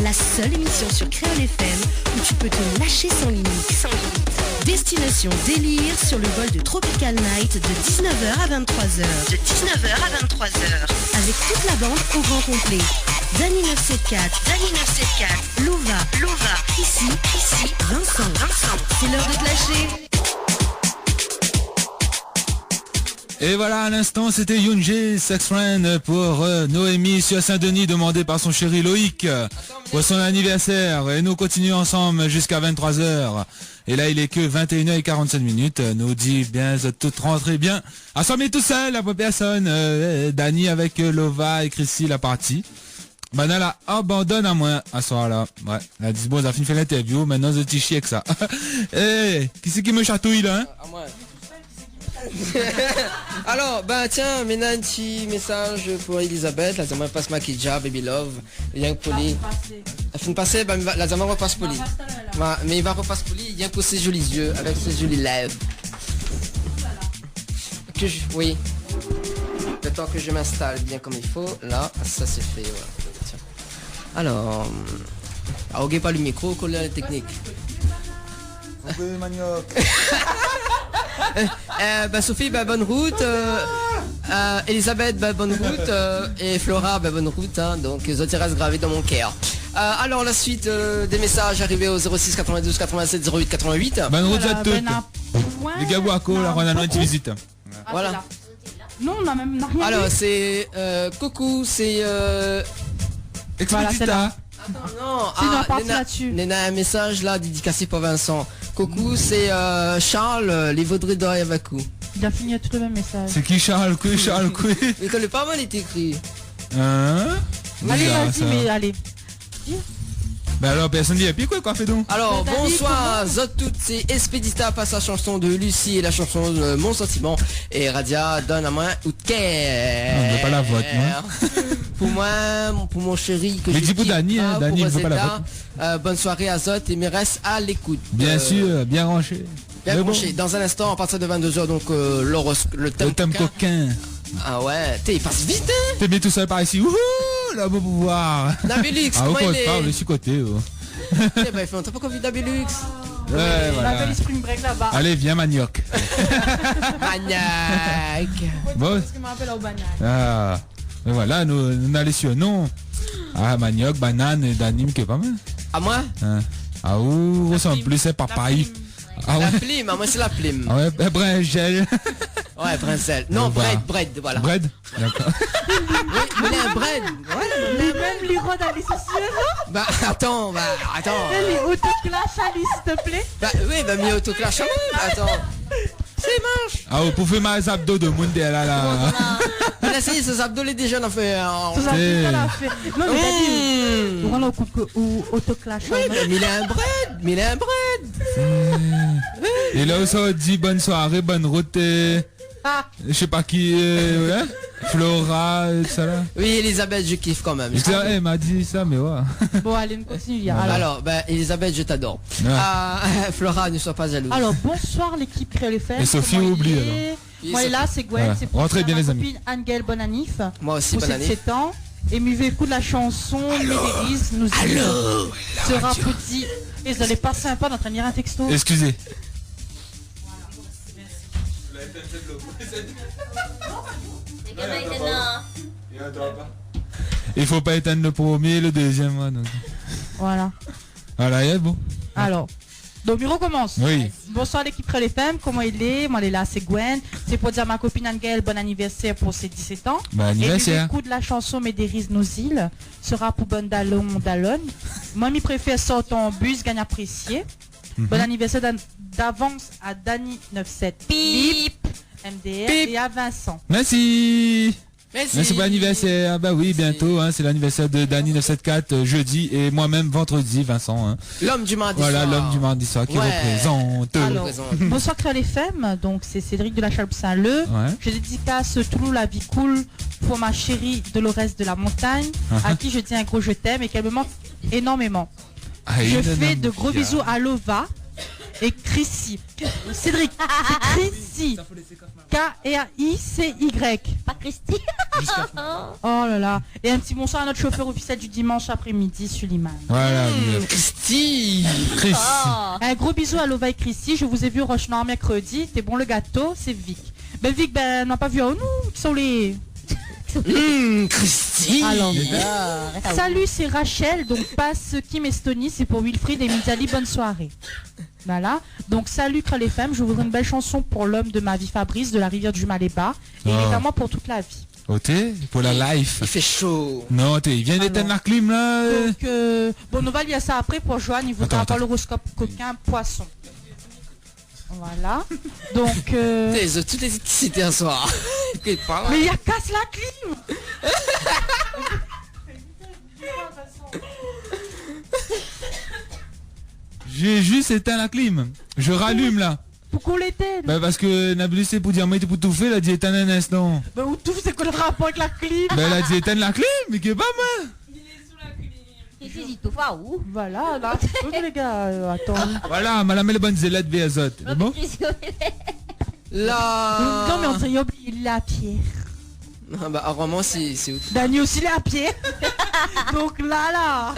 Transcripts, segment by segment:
la seule émission sur Créole FM où tu peux te lâcher sans limite. Destination délire sur le vol de Tropical Night de 19h à 23h. Avec toute la bande au grand complet. Dany 974, Lova, ici, Vincent. C'est l'heure de te lâcher. Et voilà, à l'instant, c'était Yoonji, Sex Friend pour Noémie sur Saint-Denis, demandé par son chéri Loïc pour son anniversaire. Et nous continuons ensemble jusqu'à 23h. Et là, il est que 21h47. Nous dit bien, vous êtes toutes rentrées bien. Assommez tout seul, la personne. Dany avec Lova et Chrissy, la partie. Banala abandonne à moi à ce soir-là. Ouais, elle a dit bon, ça finit fait l'interview, maintenant je t'y chie avec ça. Qui c'est qui me chatouille là, hein? À moi. Alors, tiens, maintenant un petit message pour Elisabeth. La Zama passe Makidja, Baby Love, rien que poli. Elle finit de passer, la Zama repasse poli. Mais il va repasser poli, rien que ses jolis yeux, avec ses jolies lèvres. Oui. Le temps que je m'installe bien comme il faut, là, ça c'est fait, voilà. Tiens. Alors, ahoguez pas le micro, collez à la technique. Sophie, bonne route. Elisabeth, bonne route. Et Flora, bonne route. Hein, donc, les autres restent gravés dans mon cœur. Alors, la suite des messages arrivés au 06 92 87 08 88. Bonne route à toutes. Les gars, Wako, la Ronaldo, une visite. Voilà. Non, on a même rien. Alors, c'est coucou, c'est. Expedita. Attends, non, Néna, un message là dédicacé pour Vincent. Coucou, c'est Charles, les vaudrés d'or et Vakou. Il a fini tout le même message. C'est qui Charles Coué? Mais il connaît pas mal est écrit. Hein? Allez, vas-y, mais allez. Ben alors, personne dit, et puis quoi fait donc? Alors, bonsoir, Zot toutes, c'est Expedita passe la chanson de Lucie et la chanson de Mon Sentiment. Et Radia donne à moi ou de cœur. Non, mais pas la vote, moi. Pour moi, pour mon chéri que mais je dis pour Dany, hein, Dany, il veut pas la vote. Bonne soirée à Zot et me reste à l'écoute. Bien sûr, bien rangé. Bien branché. Dans un instant, à partir de 22h, donc le thème coquin. Ah ouais, il passe vite, hein. T'es bien tout seul par ici. Wouhou, là, beau pouvoir. Nabelux, comment il est? Ah, je suis côté. Il fait longtemps pas qu'on vit Nabelux. Ouais, voilà. La belle spring break là-bas. Allez, viens, manioc. Maniac. Bon. Ce qui m'appelle au bagnac. Ah, mais voilà, nous allons sur non. Ah, manioc, banane et d'anime qui est pas mal. À moi? Ah, où ressemble plus, c'est papaye. Ah ouais. La plume, moi c'est la plume. Ah ouais, bringel. Ouais, bringel. Non, bread, voilà. Bread. D'accord. Oui, mais il y a un bread. Les mêmes livres d'aller sociaux. Attends. Les autoclash Ali, s'il te plaît. Oui, mieux autoclash. Attends. C'est manche. Ah, vous pouvez mettre les abdos de monde là. Là, c'est ces abdos les déjà on fait. Ces abdos là fait. Non, mais t'as dit. On va ou autoclash. Oui, mais il a un bread. Et là, ça dit bonne soirée, bonne route. Je sais pas qui, Flora, ça là. Oui, Elisabeth, je kiffe quand même. Elle m'a dit ça, mais ouais. Bon, allez, on continue. Alors, Elisabeth, je t'adore. Flora, ne sois pas jalouse. Alors, bonsoir l'équipe Créole FM. Et Sophie oublie alors. Moi, là, c'est Gwen. C'est pour rentrez bien les amis. copine Angel Bonanif. Moi aussi, pour Bonanif. 7 ans. Et m'y écoute la chanson Médérise. Nous sera petit. Et vous allez pas sympa d'en train un texto. Excusez. Il faut pas éteindre le premier, le deuxième. Donc. Voilà, il est bon. Alors, donc il recommence. Oui. Bonsoir l'équipe Créole FM, comment il est? Moi, elle est là, c'est Gwen. C'est pour dire à ma copine Angel, bon anniversaire pour ses 17 ans. Bon anniversaire. Et l'écoute de la chanson Médérise nos îles sera pour Bonne Dallon Moi, je préfère sortir en bus, gagne apprécié. Bon anniversaire d'avance à Dany 97. Bip. MDR Bip. Et à Vincent. Merci. Bon anniversaire. Bah oui, bientôt. Hein, c'est l'anniversaire de Dany 974 jeudi et moi-même vendredi, Vincent. Hein. L'homme du mardi soir. Voilà, l'homme du mardi soir qui représente. Alors, bonsoir Créole FM. Donc c'est Cédric de la Chaloupe Saint-Leu. Ouais. Je dédicace Toulouse la vie cool pour ma chérie Dolores de la Montagne, à qui je dis un gros je t'aime et qu'elle me manque énormément. Je fais de gros bisous à Lova et Chrissy. Cédric, c'est Chrissy. K-R-I-C-Y. Pas Christy. Oh là là. Et un petit bonsoir à notre chauffeur officiel du dimanche après-midi, Suliman. Voilà. Christy. Chris. Oh. Un gros bisou à Lova et Chrissy. Je vous ai vu Roche Noir mercredi. T'es bon le gâteau, c'est Vic. Ben Vic, ben on n'a pas vu. Oh non, qui sont les... Christy. Alors, Arrête à salut, c'est Rachel. Donc passe Kim Estonie, c'est pour Wilfried et Mitali. Bonne soirée. Voilà. Donc salut Kral FM. Je voudrais une belle chanson pour l'homme de ma vie, Fabrice, de la rivière du Maléba. Et Oh. évidemment pour toute la vie. Oté, pour la life. Il fait chaud. Non, il vient d'éteindre la clim là. Donc, bon, on va lire ça après pour Joanne. Il voudra Attends, avoir l'horoscope coquin poisson. Voilà. Donc, Ils ont toutes les cités un soir. mais il y a casse la clim. J'ai juste éteint la clim. Je rallume là. Pourquoi l'éteindre? Bah parce que Nablus c'est pour dire mais t'es pour tout faire, elle a dit éteindre un instant. Ben, où tout, c'est quoi le rapport avec la clim? Bah elle a dit éteindre la clim, mais que pas moi. Christy, dis tout va où? Voilà, là. Les gars, attends. Voilà, madame les bonnes zélettes VSOT. C'est bon? Là. Non, mais on s'est oublié, il est à Pierre. Ah bah, vraiment, c'est où? Dani aussi, il est à Pierre. Donc là.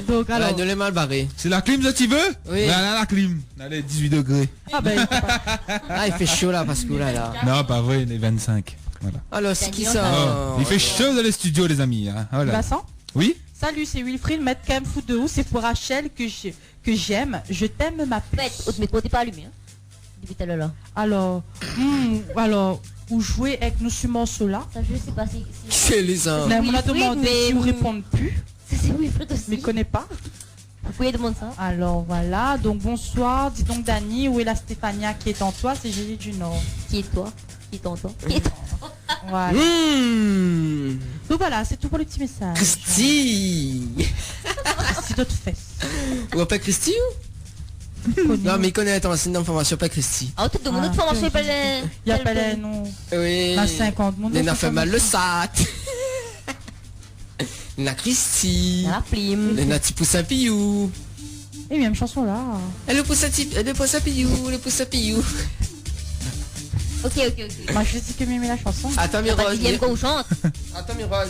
Donc alors. Ne l'ai mal barré. C'est la clim ça tu veux? Oui. Voilà la clim. Allez, 18 degrés. Ah ben, Ah, il fait chaud là, parce que là. Non, pas vrai, les 25. Voilà. Alors, c'est qui Oh, ça? il fait chaud dans les studios les amis. Hein. Voilà. Vincent? Oui? Salut, c'est Wilfried, mettre quand même fou de haut, c'est pour Rachel que j'aime. Je t'aime ma Ouais, puce. autre micro, t'es pas allumé. Hein. Depuis tout à l'heure là. Alors, où jouer avec nous ce morceau-là? Ça, je sais pas si. C'est les uns. Mais on a Wilfried, demandé mais- si vous répondez plus, Ça, c'est Wilfried aussi. mais connaît pas. Vous pouvez demander ça. Alors voilà, donc bonsoir. Dis donc Dani, où est la Stéphania qui est en toi? C'est Gélie du Nord. Qui est toi? Qui est en toi? Qui est toi? Voilà. Donc voilà, c'est tout pour le petit message. Christy. C'est d'autres fesses. Ou pas Christy Non, mais il connaît, attends, c'est une information, pas Christy. Ah, tout de mon autre formation, il Il n'y a pas les noms. Oui. La 50 mon Il a fait mal le sac. La Christy. La plume. Le petit pouce à pillou. Et même chanson là. Et le pouce à pillou, le pouce à pillou. Ok. Moi je dis que m'aimer la chanson. Attends, T'as pas Mirose. dit qu'il y a quoi où chante? Attends, Mirose.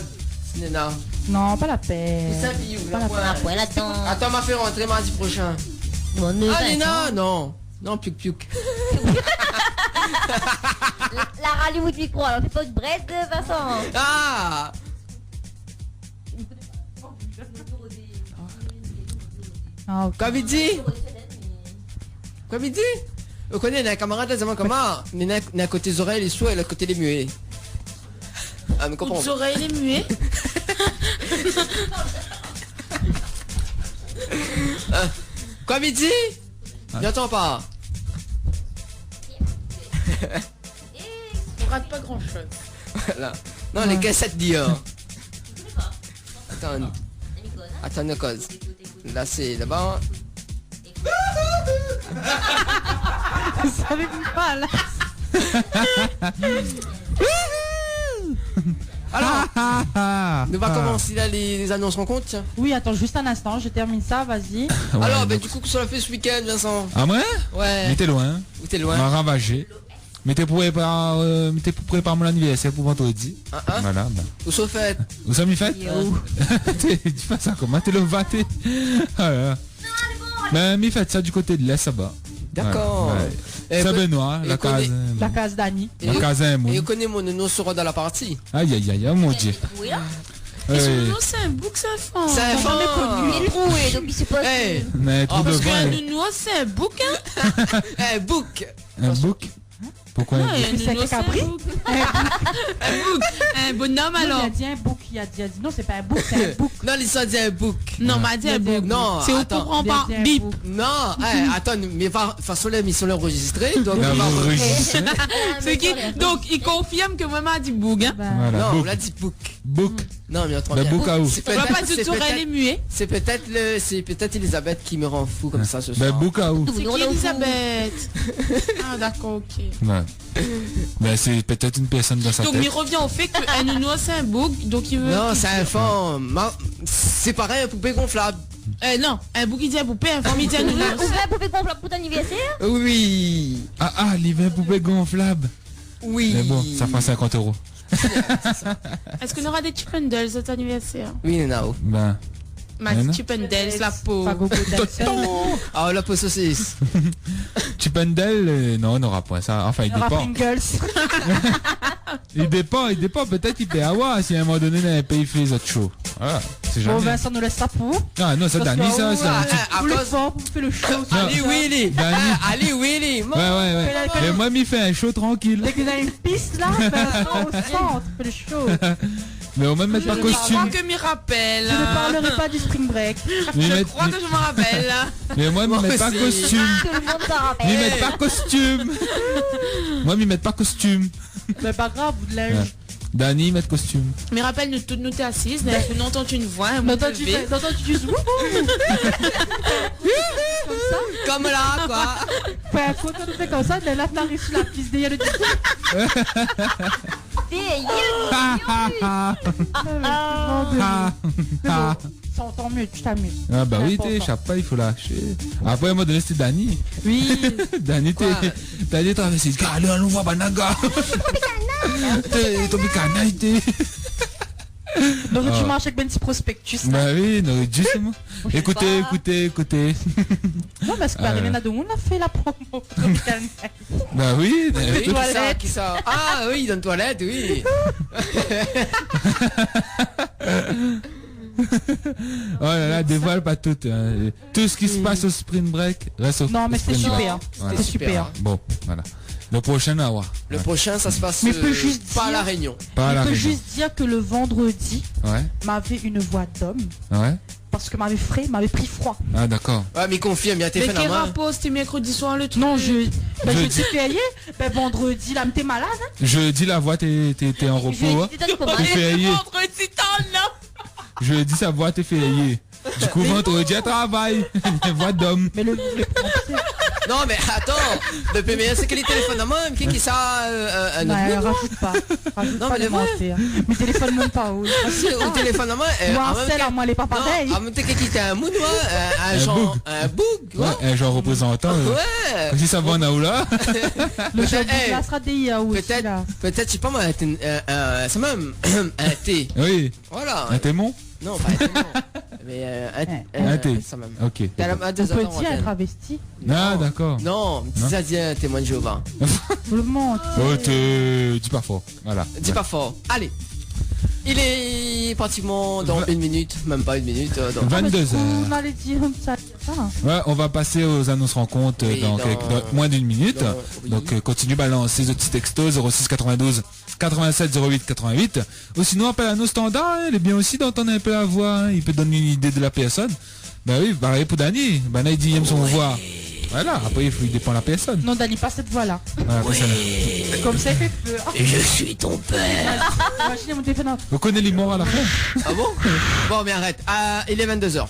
Nena. Non, pas la peine. Pouce à pillou, Pas la la pointe. Un point là-dedans. Attends, m'a fait rentrer mardi prochain. Bon, ne Ah, Vincent. Nena, non. Non, piuk. La rallye ou de micro, alors fais pas de braise, Vincent. Ah. Ah, ok. Quoi, dit? Quoi, dit? Vous connaissez un camarade, c'est comment? Mais n'a côté des oreilles, les sourds et l'autre côté des muets. Ah, mais comprends. Les oreilles, les muets. Quoi, midi? J'entends pas. On rate pas grand chose. Voilà. Non, les cassettes Dior. Attends, une cause. Là, c'est là-bas. Vous savez pas là. Alors, nous va commencer là les annonces rencontres, tiens. Oui, attends juste un instant, je termine ça, vas-y. Ouais, Alors, donc- ben, du coup, qu'est-ce qu'on a fait ce week-end, Vincent? Ah ouais? Ouais. Mais t'es loin. Où t'es On loin? m'a ravagé. Mais t'es pour préparer mon anniversaire pour vendredi. Hein? Voilà. Bah. Où sont faites? Où ça m'y fait? Tu fais ça comment? T'es le vaté. Voilà. Mais m'y fait ça du côté de l'Est, ça va. D'accord. Ouais. Eh, Ça ben- Benoît, et la connaît- case. La case d'Annie. Et La vous- case Et Moon. vous connaissez mon nom sera dans la partie. Aïe aïe aïe, oh mon dieu. Oui, là. Et son Ouais. nom, c'est un bouc, c'est un fan. C'est un fan. Il est troué, donc il suppose. Eh, Mais trop de parce Parce qu'un vin. nounours, c'est un bouc, hein. eh, book. Un bouc? Pourquoi un Ouais, bouc? un c'est nounours, c'est un Capri bouc. Un bouc. Un bonhomme, Non, il alors. a dit un bouc, il a dit non, c'est pas un bouc, c'est un bouc. Non, l'histoire dit un book. Non, m'a dit un bouc. Non, C'est au attends. courant Il a pas. dit un Bip. bouc. Non, attends, mais de toute façon, l'émission est enregistrée, donc Là, on va vous enregistrez. C'est qui? Donc, il confirme que maman a dit bouc, hein. Ben, Voilà, Non, on bouc. l'a dit book. Bouc. Non, mais autrement Le bien. bouc à où? C'est On va pas c'est du tout les muets. c'est peut-être Elisabeth qui me rend fou comme ça ce Ben soir. bouc à où? C'est qui Elisabeth? Ah, d'accord, ok. Ouais. Ben c'est peut-être une personne dans sa Donc, tête. il revient au fait qu'un nounours, c'est un bouc, donc il veut. Non, c'est un fan. C'est pareil, un poupée gonflable. Non, un bouquet de poupée, un famille de On nounours. fait un poupée gonflable pour ton anniversaire? Oui. Ah, l'hiver poupée gonflable. Oui. Mais bon, ça fera 50 €. Est-ce qu'on aura des Chippendales cet anniversaire? Oui, Nao. Ben, Ma Rien. Chippendales, la peau. Enfin, Gogo Dancer. Ah, la peau saucisse. Chipendale, non, on n'aura pas ça. Enfin, il Il y aura dépend. Pringles. Il dépend. Peut-être il peut avoir si à un moment donné, dans un pays, il fait les autres shows. Voilà, c'est Bon, jamais. Vincent nous laisse ça pour. Ah non, ça, Parce Dani, que, ça, ouais, c'est un petit... À Vous le cause... fort, vous faites le show. Allez, Willy. Dani. Allez, Willy. Ouais. Mais moi, il fait un show tranquille. Dès que vous avez une piste là, Vincent au centre, fait le show. Mais on va même mettre pas Je crois costume. que m'y rappelle. Je ne parlerai pas du spring break. Mais Je mettre- crois que je me rappelle. Mais moi, Moi ils mettent pas aussi. costume. Tout le monde s'en Ils rappelle. mettent pas costume. Moi, ils mettent pas costume. Mais pas grave, vous de Ouais. linge. Dani, ils mettent costume. Mais rappelle, nous toutes nous t'es assises, nous entendons une voix, un mot D'entendre de V. tu dis wouhou. Comme ça. Comme là, quoi. Enfin, quand on fait comme ça, là, t'arrives sur la piste derrière le disque. Ah, ah, ah. Ah, ah. Ça entend mieux, tu t'amuses. Ah bah oui, Important. t'échappes pas, il faut lâcher. Après, à un moment donné, c'était Dani. Oui. Dani, t'as dit traverser. Allez, on voit Banaga. Tropicana, t'es. Donc Ah. tu marches avec ben petit prospectus. Là. Bah oui, non, justement. Je sais Écoutez, pas. écoutez. Non, parce que Marilyn Adomon a fait la promo. Bah oui. Oui, tout- qui ça Ah oui, dans la toilette, oui. Oh là là, dévoile pas tout. Hein. Tout ce qui se passe au Spring Break reste au Non, mais au c'était Spring Break. super. Voilà. C'était super. Bon, voilà. Le prochain à voir. Le Ouais. prochain, ça se passe Mais je peux juste pas à dire- La Réunion. Pas à la Je peux région. juste dire que le vendredi, Ouais, m'avait une voix d'homme. ouais. Parce que m'avait pris froid. Ah d'accord. Ouais, mais confirme, il y a Mais téléphone quel à main. rapport, c'était mercredi soir le truc? Non, je Jeudi. t'ai payé. Ben vendredi, là, t'es malade. Hein? Je dis la voix, t'es en repos. Hein. T'es fait hailler. Vendredi, t'en as. Je dis sa voix, t'es fait hailler. Du coup, vendredi, à travail. Voix d'homme. Mais le Non, mais attends. Le PMS, c'est que les téléphones à main, qui ça un non, autre mot, rajoute pas. Rajoute Non, pas mais de les vrais. mentir. Mes téléphones même pas où. si, au téléphone à main. Moi, en même celle à temps- moi, elle est pas pareille. Non, en même temps qu'il était un mood, un Un genre, boug. un boug, Ouais, un genre représentant. Ouais. Si ça va en Aoula. Le jeu Hey, de la sera des aussi Peut-être, là. peut-être, je sais pas moi, c'est même un thé. Oui. Voilà. Un témoin. Non, pas un thé, non. Mais Un thé. ça même. Ok. T'as la- à On deux peut heures dire d'antenne. un travesti. Ah d'accord. Non, Non. ça dit un témoin de Jéhovah. Tout le monde. Oh, dis pas fort. Voilà. Dis pas fort. Allez. Il est pratiquement dans une minute, même pas une minute. Dans... 22h. On allait dire ça. Ouais, on va passer aux annonces rencontres Oui, dans moins d'une minute. oui. Donc continue balancer les petits textos 06 92 87 08 88. Ou sinon appelle à nos standards, hein, il est bien aussi d'entendre un peu la voix, hein, il peut donner une idée de la personne. Bah oui, pareil pour Dani. Bah là il dit il aime son voix. Voilà, après il dépend de la personne. Non, Dani, pas cette voix-là. Voilà, après, ça- Comme ça, il fait peur. Je suis ton père. Imaginez mon téléphone. Vous connaissez l'humour à la fin. Ah bon? Bon, mais arrête. Il est 22h.